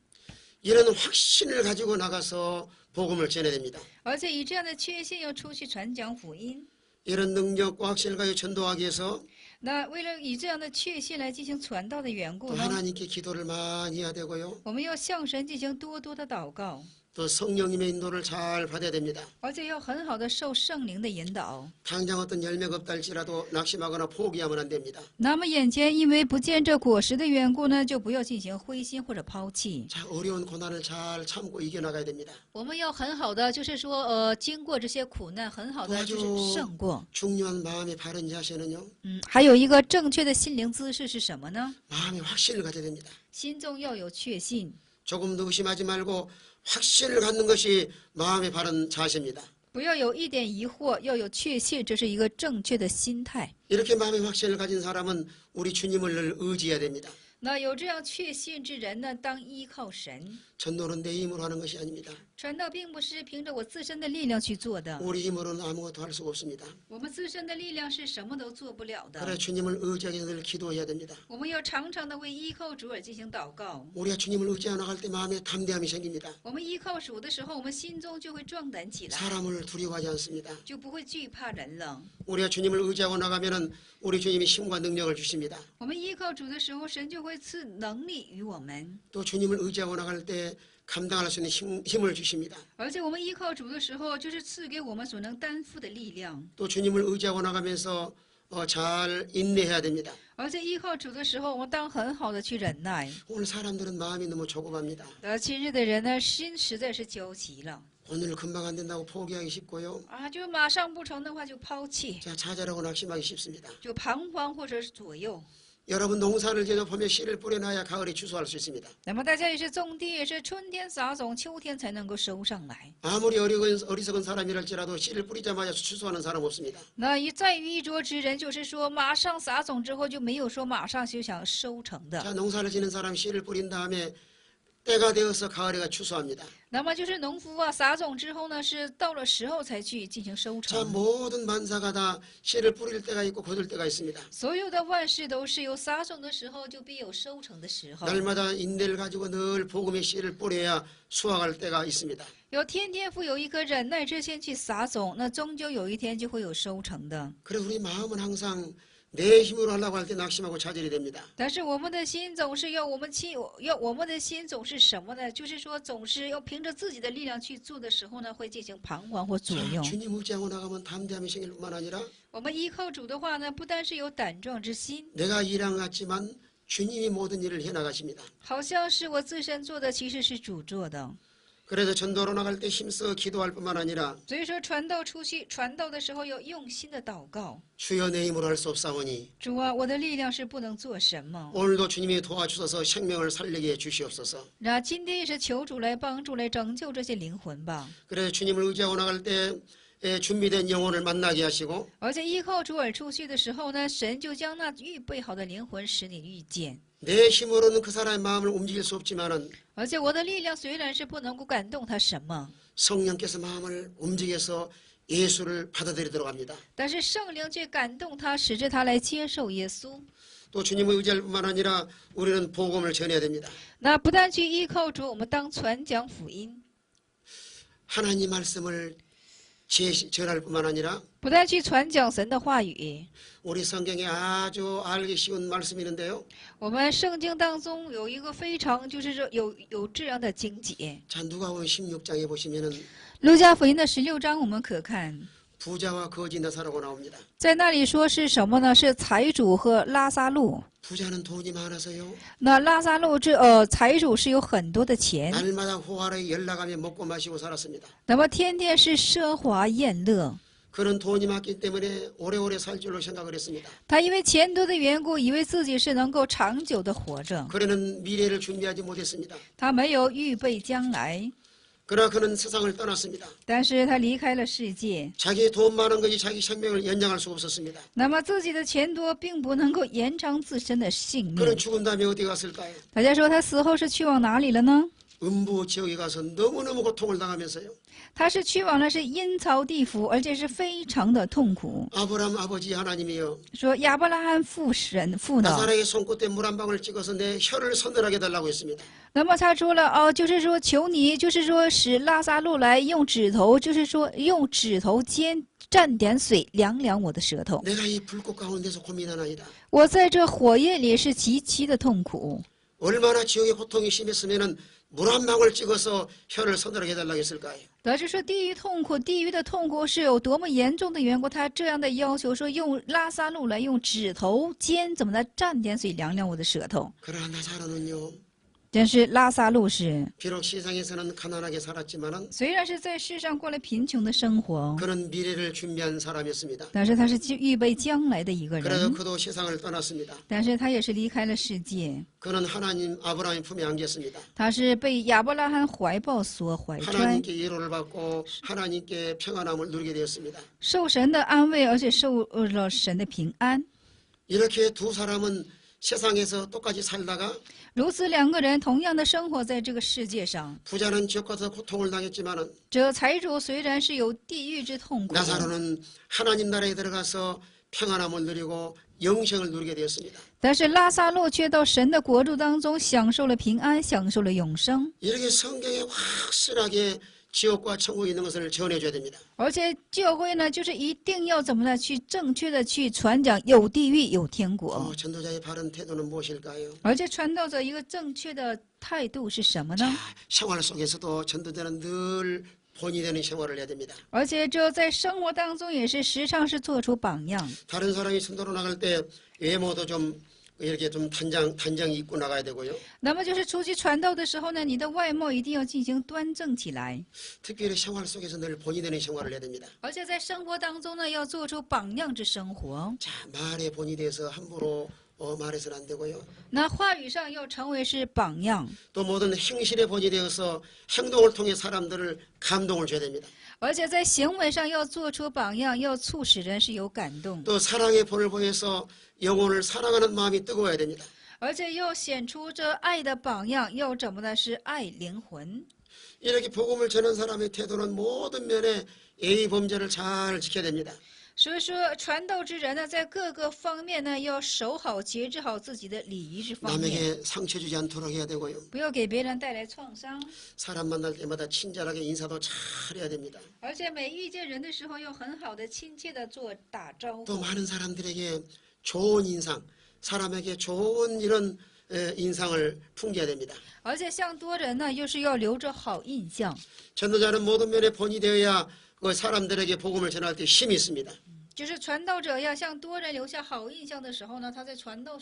이런 확신을 가지고 나가서 복음을 전해야 됩니다. 而且以这样的确信要出去传讲福音。 이런 능력과 확신을 가지고 전도하기 위해서 那为了以这样的确信来进行传道的缘故 또 呢， 하나님께 기도를 많이 해야 되고요. 我们要向神进行多多的祷告， 또 성령님의 인도를 잘 받아야 됩니다. 而且要很好的受圣灵的引导。 당장 어떤 열매가 없다 할지라도 낙심하거나 포기하면 안 됩니다. 那么眼前因为不见这果实的缘故呢，就不要进行灰心或者抛弃。 자, 어려운 고난을 잘 참고 이겨나가야 됩니다. 我们要很好的，就是说，经过这些苦难，很好的就是胜过。 중요한 마음의 바른 자세는요. 还有一个正确的心灵姿势是什么呢？ 마음의 확신을 가져야 됩니다. 心中要有确信， 조금도 의심하지 말고 확신을 갖는 것이 마음의 바른 자세입니다. 不要有一点疑惑，要有确信，这是一个正确的心态。 이렇게 마음의 확신을 가진 사람은 우리 주님을 늘 의지해야 됩니다. 那有这样确信之人呢，当依靠神。 전도는 내 힘으로 하는 것이 아닙니다. 传道并不是凭着我自身的力量去做的， 우리 힘으로는 아무것도 할 수가 없습니다. 我们自身的力量是什么都做不了 그래 的。 주님을 의지하기 늘 기도해야 됩니다. 我们要常常的为依靠主而进行祷告。 우리가 주님을 의지하고 나갈 때 마음에 담대함이 생깁니다. 我们依靠主的时候，我们心中就会壮胆起来， 사람을 두려워하지 않습니다. 就不会惧怕人了。 우리가 주님을 의지하고 나가면은 우리 주님이 힘과 능력을 주십니다. 我们依靠主的时候，神就会赐能力与我们。 또 주님을 의지하고 나갈 때 감당할 수 있는 힘을 주십니다. 而且我们依靠主的时候，就是赐给我们所能担负的力量。 또 주님을 의지하고 나가면서 잘 인내해야 됩니다. 而且依靠主的时候，我们当很好的去忍耐。 오늘 사람들은 마음이 너무 조급합니다. 今日的人呢，心实在是焦急了 오늘 금방 안 된다고 포기하기 쉽고요. 啊，就马上不成的话就抛弃， 자, 좌절하고 낙심하기 쉽습니다. 就彷徨或者是左右。 여러분 농사를 제조하며 씨를 뿌려놔야 가을에 추수할 수 있습니다. 那么大家也是种地，也是春天撒种，秋天才能够收上来。 아무리 어리석은 사람이랄지라도 씨를 뿌리자마자 추수하는 사람 없습니다. 那在于一拙之人，就是说马上撒种之后就没有说马上就想收成的。 자, 농사를 지는 사람 씨를 뿌린 다음에 때가 되어서 가을에가 추수합니다. 那么就是农夫啊，撒种之后呢，是到了时候才去进行收 자, 成。 모든 만사가 다 씨를 뿌릴 때가 있고 거둘 때가 있습니다. 所有的万事都是有撒种的时候，就必有收成的时候。 날마다 인내를 가지고 늘 복음의 씨를 뿌려야 수확할 때가 있습니다. 有天天富有一颗忍耐之心去撒种，那终究有一天就会有收成的。 그래 우리 마음은 항상 내 힘으로 하려고 할 때 낙심하고 좌절이 됩니다. 但是我们的心总是要我们的心总是什么呢？就是说总是要凭着自己的力量去做的时候呢，会进行彷徨或左 자, 右。 주님 의지하고 나가면 담대함이 생길 뿐만 아니라 我们依靠主的话呢，不单是有胆壮之心， 내가 일한 같지만 주님이 모든 일을 해나가십니다. 好像是我自身做的，其实是主做的。 그래서 전도로 나갈 때 힘써 기도할 뿐만 아니라 所以说传道出去，传道的时候要用心的祷告。 주여 내 힘으로 할 수 없사오니 主啊，我的力量是不能做什么。 오늘도 주님이 도와주셔서 생명을 살리게 해 주시옵소서. 那今天也是求主来帮助，来拯救这些灵魂吧。 그래서 주님을 의지하고 나갈 때 준비된 영혼을 만나게 하시고 而且依靠主而出去的时候呢，神就将那预备好的灵魂使你遇见。 내 힘으로는 그 사람의 마음을 움직일 수 없지만은 而且我的力量虽然是不能够感动他什么， 성령께서 마음을 움직여서 예수를 받아들이도록 합니다. 但是圣灵却感动他，使着他来接受耶稣。 또 주님을 의지할 뿐만 아니라 우리는 복음을 전해야 됩니다. 那不但去依靠主，我们当传讲福音， 하나님 말씀을 전할 뿐만 아니라 不但去传讲神的话语。 우리 성경에 아주 알기 쉬운 말씀이 있는데요. 我们圣经当中有一个非常就是说有这样的经节， 자, 누가복음 16장에 보시면은 路加福音的16章我们可看， 부자와 거지 나사로가 나옵니다. 在那里说是什么呢？是财主和拉撒路。 부자는 돈이 많아서요. 那拉撒路财主是有很多的钱， 날마다 호화로에 연락하며 먹고 마시고 살았습니다. 那么天天是奢华宴乐。 그는 돈이 많기 때문에 오래오래 살 줄로 생각을 했습니다. 他因为钱多的缘故，以为自己是能够长久的活着， 그는 미래를 준비하지 못했습니다. 他没有预备将来。 그러나 그는 세상을 떠났습니다. 但是他离开了世界， 자기 돈 많은 것이 자기 생명을 연장할 수가 없었습니다. 那么自己的钱多并不能够延长自身的性 그는 命。 죽은 다음에 어디 갔을까요? 大家说他死后是去往哪里了呢？ 음부 지역에 가서 너무너무 고통을 당하면서요. 他是去往了是阴曹地府，而且是非常的痛苦。 아브라함 아버지 하나님이여 说亚伯拉罕父父呢？ 나사렛의 손끝에 물 한 방울 찍어서 내 혀를 서늘하게 달라고 했습니다. 那么他说了就是说求你，就是说使拉撒路来用指头，就是说用指头尖蘸点水凉凉我的舌头。 내가 이 불꽃 가운데서 고민하나이다. 我在这火焰里是极其的痛苦。 얼마나 지옥의 고통이 심했으면은 물 한 방울 찍어서 혀를 서늘하게 해달라고 했을까요? 得知说地狱痛苦，地狱的痛苦是有多么严重的缘故，他这样的要求说用拉撒路来用指头尖怎么的蘸点水凉凉我的舌头。 그러나 나사로는요. 但是拉撒路是 비록 세상에서는 가난하게 살았지만은 虽然是在世上过了贫穷的生活， 그는 미래를 준비한 사람이었습니다. 但是他是去预备将来的一个 그래도 人。 그도 세상을 떠났습니다. 但是他也是离开了世界， 그는 하나님 아브라함의 품에 안겼습니다. 他是被亚伯拉罕怀抱所怀揣， 하나님께 위로를 받고 하나님께 평안함을 누리게 되었습니다. 受神的安慰，而且受了神的平安。 이렇게 두 사람은 세상에서 똑같이 살다가 如此两个人同样的生活在这个世界上， 부자는 지옥 가서 고통을 당했지만은 这财主虽然是有地狱之痛苦， 나사로는 하나님 나라에 들어가서 평안함을 누리고 영생을 누리게 되었습니다. 但是拉撒路却到神的国度当中享受了平安，享受了永生。 이렇게 성경에 확실하게 지옥과 천국이 있는 것을 전해줘야 됩니다. 而且教会呢，就是一定要怎么呢？去正确的去传讲有地狱有天国。 전도자의 바른 태도는 무엇일까요? 而且传道者一个正确的态度是什么呢？ 생활 속에서도 전도자는 늘 본이 되는 생활을 해야 됩니다. 而且这在生活当中也是时常是做出榜样。 다른 사람이 전도로 나갈 때 외모도 좀 이렇게 좀 단정히 입고 나가야 되고요. 那么就是出去传道的时候呢，你的外貌一定要进行端正起来。 특별히 생활 속에서 늘 본이 되는 생활을 해야 됩니다. 而且在生活当中呢，要做出榜样之生活。 자, 말에 본이 돼서 함부로 말해서는 안 되고요. 那话语上要成为是榜样， 또 모든 행실에 본이 되어서 행동을 통해 사람들을 감동을 줘야 됩니다. 而且在行为上要做出榜样，要促使人是有感动， 또 사랑의 본을 보여서 영혼을 사랑하는 마음이 뜨거워야 됩니다. 而且要显出这爱的榜样，要怎么的是爱灵魂。 이렇게 복음을 전한 사람의 태도는 모든 면에 예의 범죄를 잘 지켜야 됩니다. 所以说，传道之人呢，在各个方面呢，要守好、节制好自己的礼仪之方面， 남에게 상처 주지 않도록 해야 되고요. 不要给别人带来创伤。 사람 만날 때마다 친절하게 인사도 잘 해야 됩니다. 而且每遇见人的时候，要很好的、亲切的做打招 또 呼。 많은 사람들에게 좋은 인상, 사람에게 좋은 이런 인상을 풍겨야 됩니다. 而且向多人呢，又是要留着好印象。 전도자는 모든 면에 본이 되어야 그 사람들에게 복음을 전할 때 힘이 있습니다. 就是传道者要向多人留下好印象的时候呢，他在传道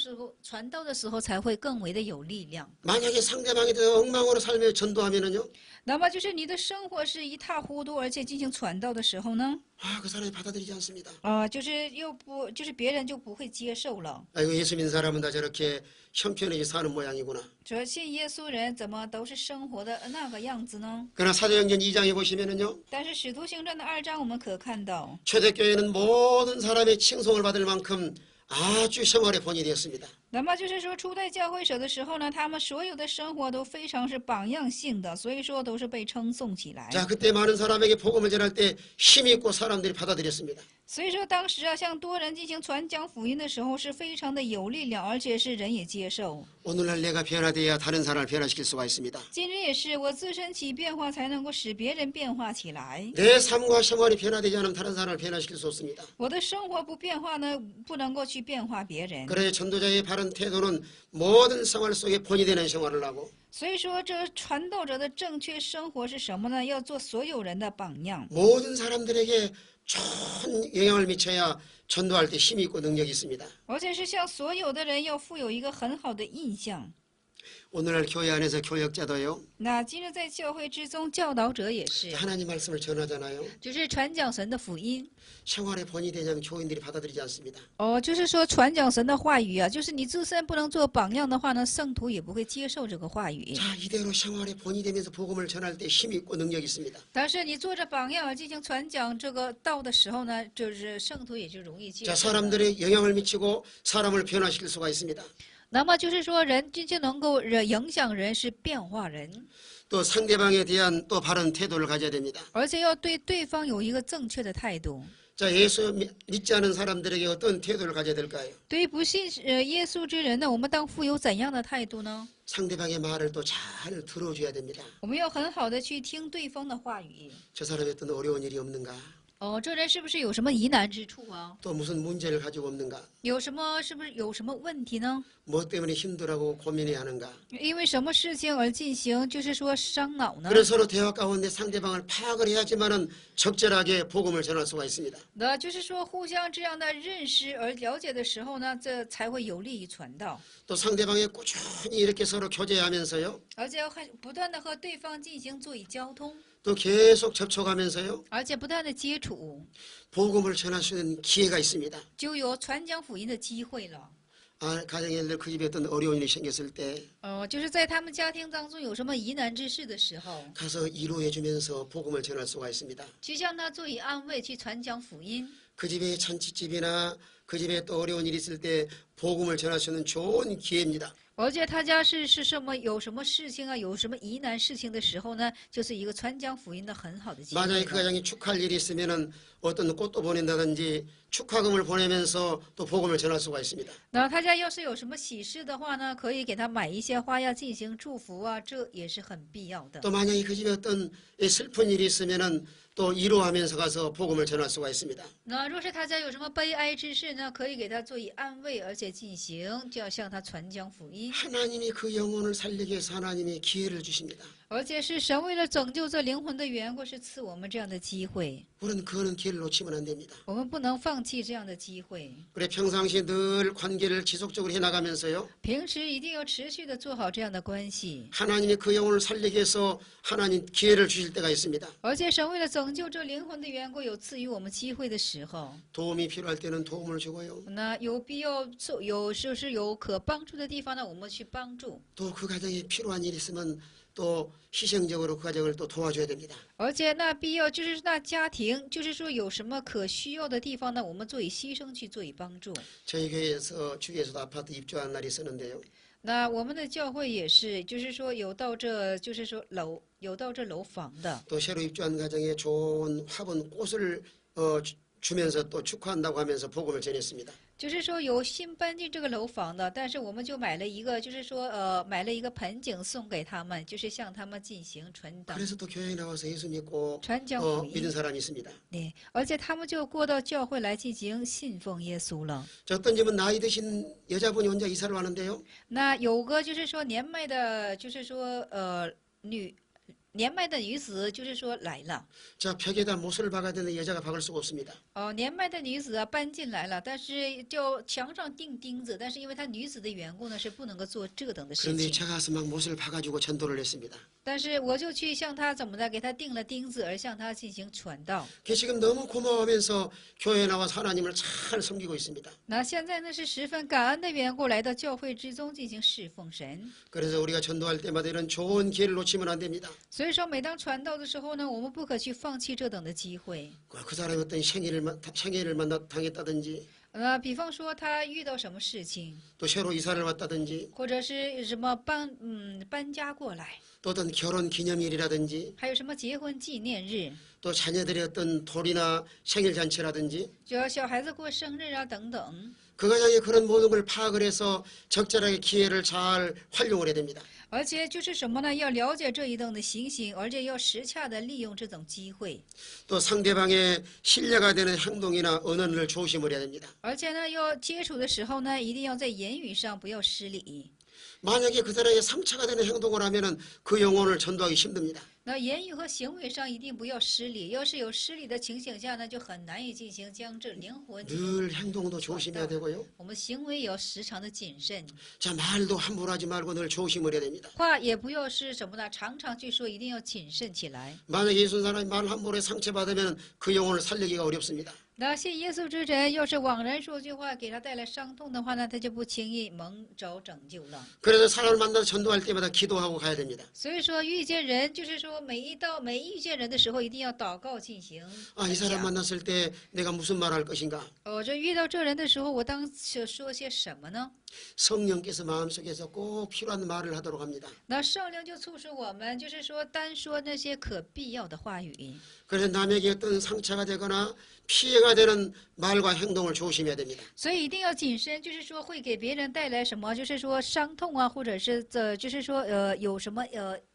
的时候才会更为的有力量。 만약에 상대방이 더 엉망으로 살며 전도하면은요, 那么就是你的生活是一塌糊涂，而且进行传道的时候呢， 그 사람이 받아들이지 않습니다. 就是别人就不会接受了。 아이고 예수 믿는 사람은 다 저렇게 형편없이 사는 모양이구나. 说信耶稣人怎么都是生活的那个样子呢？ 그러나 사도행전 2장에 보시면은요. 但是使徒行传的2章我们可看到， 초대교회는 모든 사람의 칭송을 받을 만큼 아주 생활의 본이 되었습니다. 那么就是说初代教会者的时候呢，他们所有的生活都非常是榜样性的，所以说都是被称颂起来。 자, 그때 많은 사람에게 복음을 전할 때 힘이 있고 사람들이 받아들였습니다. 所以说当时啊，向多人进行传讲福音的时候是非常的有力量，而且是人也接受。 오늘날 내가 변화되어야 다른 사람을 변화시킬 수가 있습니다. 今日也是，我自身起变化，才能够使别人变化起来。 내 삶과 생활이 변화되지 않으면 다른 사람을 변화시킬 수 없습니다. 我的生活不变化呢，不能够去变化别人。 그래 전도자의 바른 태도는 모든 생활 속에 본이 되는 생활을 하고 所以说，这传道者的正确生活是什么呢？要做所有人的榜样， 모든 사람들에게 좋은 영향을 미쳐야 전도할 때 힘이 있고 능력이 있습니다. 而且是向所有的人要富有一个很好的印象。 오늘날 교회 안에서 교역자도요. 那今日在教会之中，教导者也是， 하나님 말씀을 전하잖아요. 就是传讲神的福音。 생활의 본이 되냐면 교인들이 받아들이지 않습니다. 就是说传讲神的话语啊，就是你自身不能做榜样的话呢，圣徒也不会接受这个话语。 자, 이대로 생활의 본이 되면서 복음을 전할 때 힘이 있고 능력이 있습니다. 但是你做着榜样而进行传讲这个道的时候呢，就是圣徒也就容易接 자, 受了。 사람들의 영향을 미치고 사람을 변화시킬 수가 있습니다. 那么就是说，人真正能够影响人，是变化人， 또 상대방에 대한 또 바른 태도를 가져야 됩니다. 而且要对对方有一个正确的态度。 자, 예수 믿지 않은 사람들에게 어떤 태도를 가져야 될까요? 对于不信耶稣之人呢，我们当负有怎样的态度呢？ 상대방의 말을 또 잘 들어줘야 됩니다. 我们要很好的去听对方的话语。 저 사람이 어떤 어려운 일이 없는가? 这人是不是有什么疑难之处啊？ 또 무슨 문제를 가지고 없는가? 是不是有什么问题呢？ 뭐 때문에 힘들어하고 고민해야 하는가? 因为什么事情而进行，就是说伤脑呢？ 그래서 서로 대화 가운데 상대방을 파악을 해야지만은 적절하게 복음을 전할 수가 있습니다. 那就是说互相这样的认识而了解的时候呢，这才会有利于传道。 또 상대방에 꾸준히 이렇게 서로 교제하면서요. 而且要不断的和对方进行作以交通， 또 계속 접촉하면서요. 而且不断的接触， 복음을 전할 수 있는 기회가 있습니다. 就有传讲福音的机会了。 가정에 예를 들어 그 집에 어떤 어려운 일이 생겼을 때 就是在他们家庭当中有什么疑难之事的时候， 가서 위로해주면서 복음을 전할 수가 있습니다. 去向他作以安慰，去传讲福音。 그 집에 잔치집이나 그 집에 또 어려운 일이 있을 때 복음을 전할 수 있는 좋은 기회입니다. 而且他家是什么有什么事情啊，有什么疑难事情的时候呢，就是一个传讲福音的很好的机会 만약에 그 了。 가정에 축하할 일이 있으면은 어떤 꽃도 보낸다든지 축하금을 보내면서 또 복음을 전할 수가 있습니다. 那他家要是有什么喜事的话呢，可以给他买一些花呀，进行祝福啊，这也是很必要的。 또 만약에 그 집에 어떤 슬픈 일이 있으면은 또 위로하면서 가서 복음을 전할 수가 있습니다. 那若是他家有什么悲哀之事呢，可以给他做以安慰，而且进行就要向他传讲福音。 하나님이 그 영혼을 살리기 위해서 하나님이 기회를 주십니다. 而且是神为了拯救这灵魂的缘故，是赐我们这样的机会， 우리는 그런 기회를 놓치면 안 됩니다. 我们不能放弃这样的机会。 그래 평상시에 늘 관계를 지속적으로 해나가면서요. 平时一定要持续的做好这样的关系， 하나님이 그 영혼을 살리기 위해서 하나님 기회를 주실 때가 있습니다. 而且神为了拯救这灵魂的缘故，有赐予我们机会的时候， 도움이 필요할 때는 도움을 주고요. 那有必要做就是有可帮助的地方呢，我们去帮助。 또 그 가정에 필요한 일이 있으면 또 희생적으로 그 가정을 또 도와줘야 됩니다. 而且那必要就是那家庭，就是说有什么可需要的地方呢，我们做以牺牲去做以帮助。 저희 교회에서 주위에서도 아파트 입주한 날이 있었는데요. 那我们的教会也是，就是说有到这楼房的， 또 새로 입주한 가정에 좋은 화분 꽃을 주면서 또 축하한다고 하면서 복음을 전했습니다. 就是说有新搬进这个楼房的，但是我们就买了一个，就是说买了一个盆景送给他们，就是向他们进行传导。 그래서 또 교회에 나와서 예수 믿고 传讲福音 믿은 사람이 있습니다. 对，而且他们就过到教会来进行信奉耶稣了。 저 어떤 집은 나이 드신 여자분이 혼자 이사를 왔는데요. 那有个就是说年迈的，就是说年迈的女子就是说来了。 자, 벽에다 못을 박아야 되는 여자가 박을 수가 없습니다. 年迈的女子啊搬进来了，但是就墙上钉钉子，但是因为她女子的缘故呢，是不能够做这等的事 그런데 情。 제가 가서 막 못을 박아주고 전도를 했습니다. 但是我就去向她怎么的，给她钉了钉子，而向她进行传道。 그게 지금 너무 고마워하면서 교회에 나와서 하나님을 잘 섬기고 있습니다. 那现在呢是十分感恩的缘故，来到教会之中进行侍奉神。 그래서 우리가 전도할 때마다 이런 좋은 기회를 놓치면 안 됩니다. 所以说，每当传道的时候呢，我们不可去放弃这等的机会。 그 사람이 어떤 생애를 당했다든지 比方说他遇到什么事情， 또 새로 이사를 왔다든지 或者是什么搬家过来， 또 어떤 결혼 기념일이라든지 还有什么结婚纪念日， 또 자녀들의 어떤 돌이나 생일 잔치라든지 就要小孩子过生日啊等等。 그 가정에 그런 모든 걸 파악을 해서 적절하게 기회를 잘 활용을 해야 됩니다. 而且就是什么呢？要了解这一等的情形，而且要时恰的利用这种机会， 또 상대방의 신뢰가 되는 행동이나 언어를 조심을 해야 됩니다. 而且呢，要接触的时候呢，一定要在言语上不要失礼。 만약에 그 사람에게 상처가 되는 행동을 하면은 그 영혼을 전도하기 힘듭니다. 那言语和行为上一定不要失礼，要是有失礼的情形下呢，就很难以进行将这灵魂。 늘 행동도 조심해야 되고요. 我们行为也要时常的谨慎， 자, 말도 함부로 하지 말고 늘 조심을 해야 됩니다. 话也不要是什么呢？常常去说，一定要谨慎起来。 만약에 예수 사람이 말 함부로 해 상처받으면 그 영혼을 살리기가 어렵습니다. 那信耶稣之人要是枉然说句话，给他带来伤痛的话呢，他就不轻易蒙着拯救了。 그래서 사람을 만나서 전도할 때마다 기도하고 가야 됩니다. 所以说，遇见人就是说，每遇见人的时候，一定要祷告进行。 아, 이 사람 만났을 때 내가 무슨 말 할 것인가? 这遇到这人的时候，我当说些什么呢？ 성령께서 마음속에서 꼭 필요한 말을 하도록 합니다. 那圣灵就促使我们，就是说单说那些可必要的话语。 그래서 남에게 어떤 상처가 되거나 피해가 되는 말과 행동을 조심해야 됩니다. 所以一定要谨慎，就是说会给别人带来什么，就是说伤痛啊，或者是就是说有什么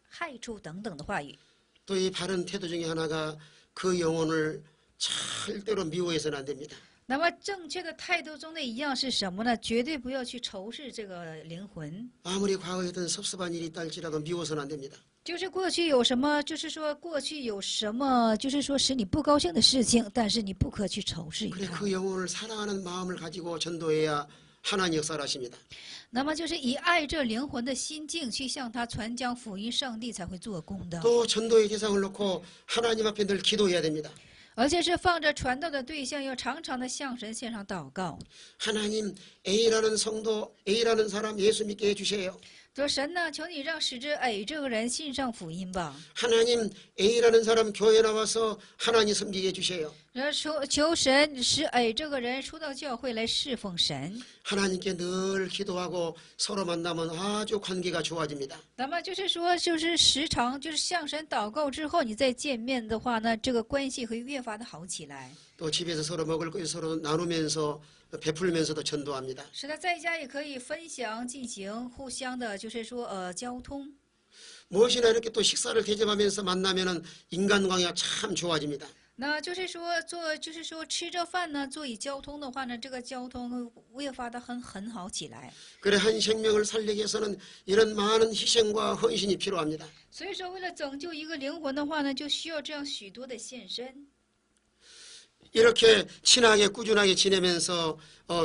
害处等等的话语。 또 이 바른 태도 중에 하나가 그 영혼을 절대로 미워해서는 안 됩니다. 那么正确的态度中的一样是什么呢？绝对不要去仇视这个灵魂。 아무리 과거에 어떤 섭섭한 일이 있다 할지라도 미워서는 안 됩니다. 就是过去有什么，就是说过去有什么，就是说使你不高兴的事情，但是你不可去仇视 그래 它。 그 영혼을 사랑하는 마음을 가지고 전도해야 하나님 역사를 하십니다. 那么就是以爱这灵魂的心境去向他传讲福音，上帝才会做工的。 또 전도의 대상을 놓고 하나님 앞에 늘 기도해야 됩니다. 而且是放着传道的对象，要常常的向神献上祷告。 하나님 A라는 성도 A라는 사람 예수 믿게 해주세요. 说神呢，求你让使者A这个人信上福音吧。 하나님 A라는 사람 교회 나와서 하나님 섬기게 해주세요. 然后求神使A这个人出到教会来侍奉神。 하나님께 늘 기도하고 서로 만나면 아주 관계가 좋아집니다. 那么就是说，就是时常就是向神祷告之后，你再见面的话呢，这个关系会越发的好起来。 또 집에서 서로 먹을 것 서로 나누면서 베풀면서도 전도합니다. 是的，在家也可以分享，进行互相的，就是说交通。 무엇이나 이렇게 또 식사를 대접하면서 만나면은 인간관계가 참 좋아집니다. 那就是说就是说吃着饭呢，做以交通的话呢，这个交通会越发的很好起来。 그래 한 생명을 살리기 위해서는 이런 많은 희생과 헌신이 필요합니다. 所以说，为了拯救一个灵魂的话呢，就需要这样许多的献身。 이렇게 친하게 꾸준하게 지내면서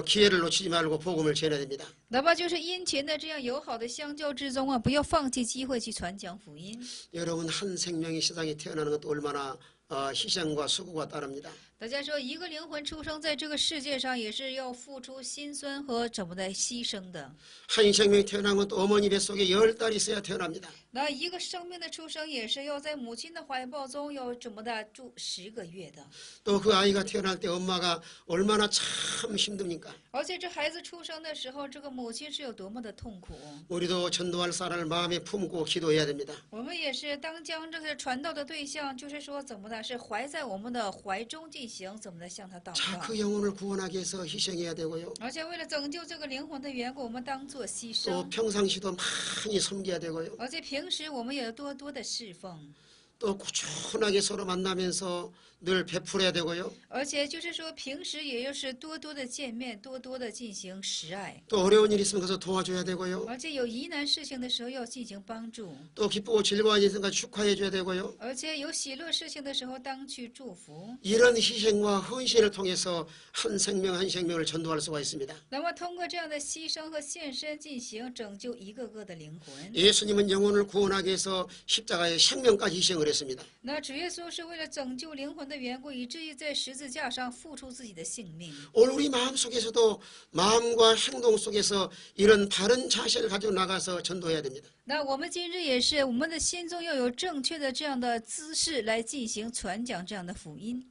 기회를 놓치지 말고 복음을 전해야 됩니다. 哪怕就是殷勤的这样友好的相交之中啊，不要放弃机会去传讲福音。 여러분 한 생명이 세상에 태어나는 것도 얼마나 희생과 수고가 따릅니다. 大家说，一个灵魂出生在这个世界上，也是要付出辛酸和怎么的牺牲的。 한 생명이 태어난 것도 어머니 뱃속에 10달이 있어야 태어납니다. 那一个生命的出生，也是要在母亲的怀抱中要怎么的住10个月的。 또 그 아이가 태어날 때 엄마가 얼마나 참 힘듭니까? 而且这孩子出生的时候，这个母亲是有多么的痛苦。 우리도 전도할 사람을 마음에 품고 기도해야 됩니다. 我们也是当将这个传道的对象，就是说怎么的，是怀在我们的怀中进行，怎么的向他祷 자, 告。 그 영혼을 구원하기 위해서 희생해야 되고요. 而且为了拯救这个灵魂的缘故，我们当做牺 또 牲。 평상시도 많이 섬겨야 되고요. 而且平时我们也多多的侍奉。또 꾸준하게 서로 만나면서 늘 베풀어야 되고요. 而且就是说，平时也就是多多的见面，多多的进行实爱。 또 어려운 일 있으면 가서 도와줘야 되고요. 而且有疑难事情的时候要进行帮助， 또 기쁘고 즐거운 일 있으면 축하해 줘야 되고요. 而且有喜乐事情的时候当去祝福。 이런 희생과 헌신을 통해서 한 생명 한 생명을 전도할 수가 있습니다. 那么通过这样的牺牲和献身进行拯救一个个的灵魂。 예수님은 영혼을 구원하기 위해서 십자가에 생명까지 희생을 했습니다. 那主耶稣是为了拯救灵魂的缘故，以至于在十字架上付出自己的性命。 오늘 우리 마음속에서도 마음과 행동 속에서 이런 바른 자세를 가지고 나가서 전도해야 됩니다. 那我们今日也是，我们的心中要有正确的这样的姿势来进行传讲这样的福音。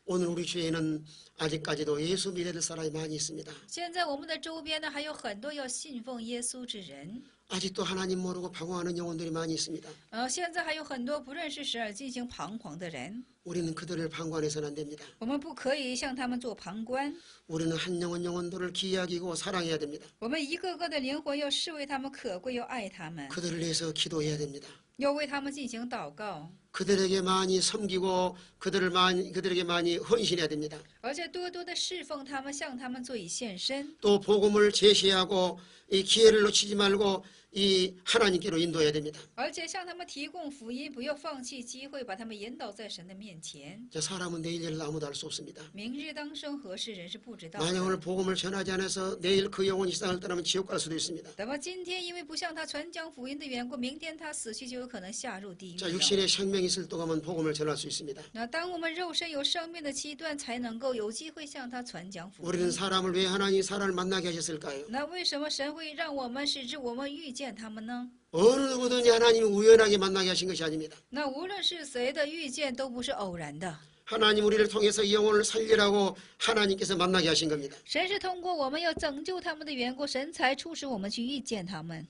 오늘 우리 주위에는 아직까지도 예수 믿을 사람이 많이 있습니다. 现在我们的周边呢，还有很多要信奉耶稣之人。 아직도 하나님 모르고 방황하는 영혼들이 많이 있습니다. 现在还有很多不认识神而进行彷徨的人。 우리는 그들을 방관해서는 안 됩니다. 我们不可以向他们做旁观， 우리는 한 영혼들을 기약이고 사랑해야 됩니다. 我们一个个的灵魂要视为他们可贵，要爱他们， 그들을 위해서 기도해야 됩니다. 要为他们进行祷告， 그들에게 많이 섬기고 그들에게 많이 헌신해야 됩니다. 而且多多的侍奉他们，向他们做以献身， 또 복음을 제시하고 이 기회를 놓치지 말고 이 하나님께로 인도해야 됩니다. 而且向他们提供福音，不要放弃机会，把他们引导在神的面前。 자, 사람은 내일 일을 아무도 알 수 없습니다. 明日当生何事，人是不知道 만약 오늘 的。 복음을 전하지 않아서 내일 그 영혼이 세상을 떠나면 지옥 갈 수도 있습니다. 那么今天因为不向他传讲福音的缘故，明天他死去就有可能下入地狱 자, 了。 육신의 생명이 있을 동안은 복음을 전할 수 있습니다. 那当我们肉身有生命的期段，才能够有机会向他传讲福 우리는 音。 사람을 왜 하나님이 사람을 만나게 하셨을까요? 那为什么神会让我们使我们遇见他们呢？ 어느 누구든지 하나님이 우연하게 만나게 하신 것이 아닙니다. 那无论是谁的遇见，都不是偶然的。 하나님 우리를 통해서 이 영혼을 살리라고 하나님께서 만나게 하신 겁니다. 神是通过我们要拯救他们的缘故，神才促使我们去遇见他们。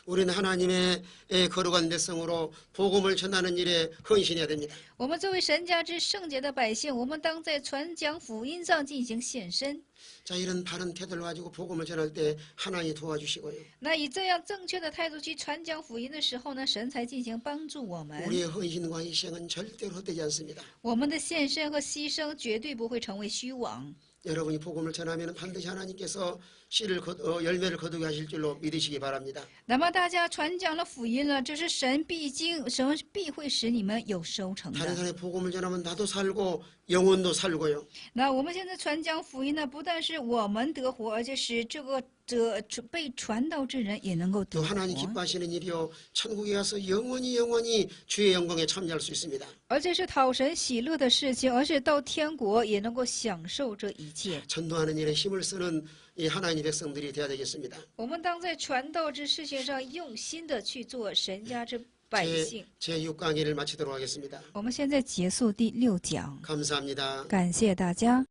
우리는 하나님의 거룩한 백성으로 복음을 전하는 일에 헌신해야 됩니다. 我们作为神家之圣洁的百姓，我们当在传讲福音上进行献身。 자, 이런 바른 태도를 가지고 복음을 전할 때 하나님이 도와주시고요. 那以这样正确的态度去传讲福音的时候呢，神才进行帮助我们。 우리의 헌신과 희생은 절대로 헛되지 않습니다. 我们的献身和牺牲绝对不会成为虚妄。 여러분이 복음을 전하면 반드시 하나님께서 열매를 거두게 하실 줄로 믿으시기 바랍니다. 那么大家传讲了福音了，这是神必会使你们有收成 다른 的。 사람의 복음을 전하면 나도 살고 영혼도 살고요. 那我们现在传讲福音呢，不但是我们得活，而且使被传道之人也能够 또 得 하나님 活， 기뻐하시는 일이요. 천국에 가서 영원히 주의 영광에 참여할 수 있습니다. 而且是讨神喜乐的事情，而且到天国也能够享受这一切。 전도하는 일에 힘을 쓰는 이 하나님의 백성들이 되어야 되겠습니다. 我们当在传道之事情上用心的去做神家之百姓。 제 6강의를 마치도록 하겠습니다. 我们现在结束第6讲， 감사합니다. 感谢大家。